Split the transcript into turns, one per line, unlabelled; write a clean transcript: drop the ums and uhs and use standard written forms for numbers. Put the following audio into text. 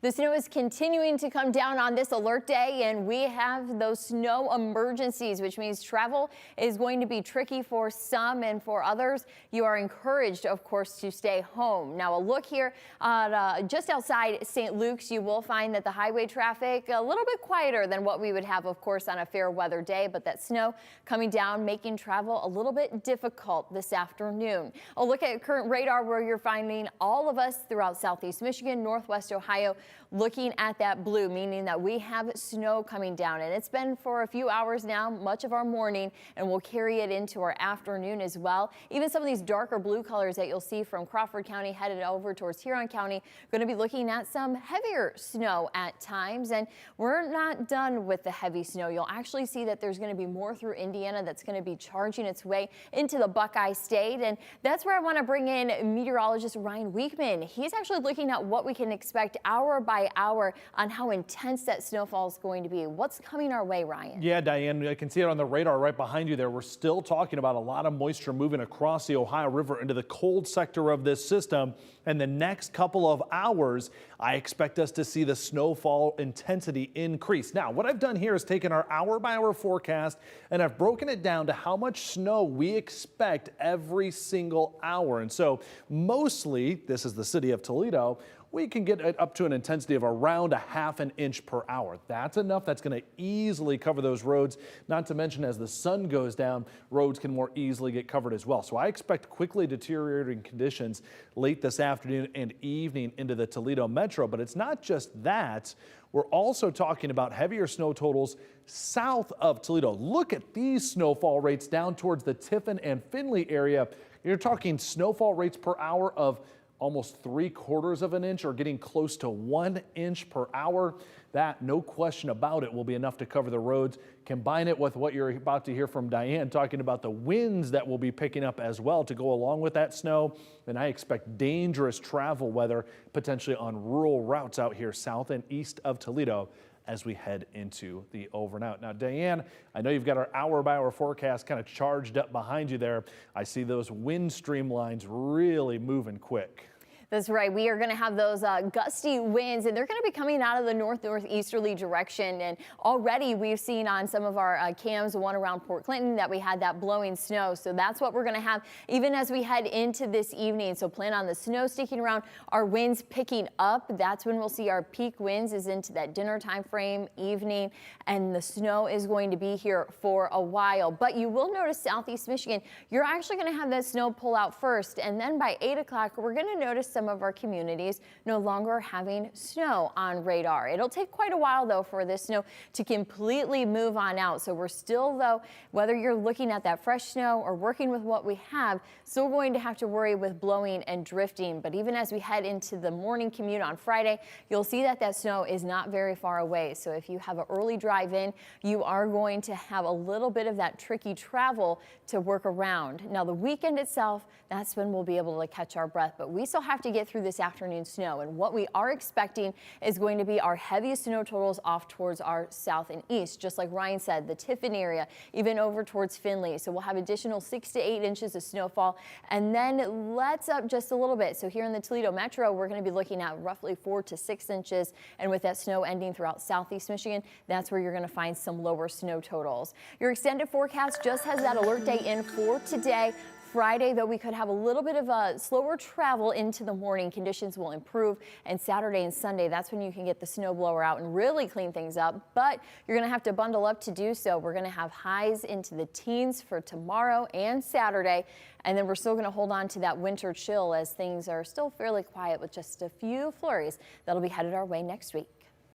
The snow is continuing to come down on this alert day, and we have those snow emergencies, which means travel is going to be tricky for some, and for others, you are encouraged, of course, to stay home. Now, a look here just outside St. Luke's, you will find that the highway traffic a little bit quieter than what we would have, of course, on a fair weather day, but that snow coming down, making travel a little bit difficult this afternoon. A look at current radar, where you're finding all of us throughout southeast Michigan, northwest Ohio, looking at that blue, meaning that we have snow coming down, and it's been for a few hours now, much of our morning, and we'll carry it into our afternoon as well. Even some of these darker blue colors that you'll see from Crawford County headed over towards Huron County, going to be looking at some heavier snow at times, and we're not done with the heavy snow. You'll actually see that there's going to be more through Indiana that's going to be charging its way into the Buckeye State, and that's where I want to bring in meteorologist Ryan Weekman. He's actually looking at what we can expect hour by hour on how intense that snowfall is going to be. What's coming our way, Ryan?
Yeah, Diane, I can see it on the radar right behind you there. We're still talking about a lot of moisture moving across the Ohio River into the cold sector of this system. And the next couple of hours, I expect us to see the snowfall intensity increase. Now, what I've done here is taken our hour by hour forecast and I've broken it down to how much snow we expect every single hour. And so mostly, this is the city of Toledo, we can get up to an intensity of around a ½ an inch per hour. That's enough. That's going to easily cover those roads. Not to mention, as the sun goes down, roads can more easily get covered as well. So I expect quickly deteriorating conditions late this afternoon and evening into the Toledo metro. But it's not just that. We're also talking about heavier snow totals south of Toledo. Look at these snowfall rates down towards the Tiffin and Findlay area. You're talking snowfall rates per hour of almost 3/4 of an inch, or getting close to 1 inch per hour. That, no question about it, will be enough to cover the roads. Combine it with what you're about to hear from Diane, talking about the winds that will be picking up as well to go along with that snow. And I expect dangerous travel weather potentially on rural routes out here south and east of Toledo as we head into the overnight. Now, Diane, I know you've got our hour by hour forecast kind of charged up behind you there. I see those wind stream lines really moving quick.
That's right. We are going to have those gusty winds, and they're going to be coming out of the northeasterly direction. And already we've seen on some of our cams, the one around Port Clinton, that we had that blowing snow. So that's what we're going to have even as we head into this evening. So plan on the snow sticking around, our winds picking up. That's when we'll see our peak winds, is into that dinner time frame, evening, and the snow is going to be here for a while. But you will notice southeast Michigan, you're actually going to have that snow pull out first. And then by 8 o'clock, we're going to notice some of our communities no longer having snow on radar. It'll take quite a while, though, for this snow to completely move on out. So we're still, though, whether you're looking at that fresh snow or working with what we have, still going to have to worry with blowing and drifting. But even as we head into the morning commute on Friday, you'll see that that snow is not very far away. So if you have an early drive in, you are going to have a little bit of that tricky travel to work around. Now, the weekend itself, that's when we'll be able to catch our breath. But we still have to get through this afternoon snow, and what we are expecting is going to be our heaviest snow totals off towards our south and east, just like Ryan said, the Tiffin area, even over towards Findlay. So we'll have additional 6 to 8 inches of snowfall, and then let's up just a little bit. So here in the Toledo metro, we're going to be looking at roughly 4 to 6 inches, and with that snow ending throughout southeast Michigan, that's where you're going to find some lower snow totals. Your extended forecast just has that alert day in for today. Friday, though, we could have a little bit of a slower travel into the morning. Conditions will improve, and Saturday and Sunday, that's when you can get the snow blower out and really clean things up. But you're going to have to bundle up to do so. We're going to have highs into the teens for tomorrow and Saturday, and then we're still going to hold on to that winter chill as things are still fairly quiet with just a few flurries that'll be headed our way next week.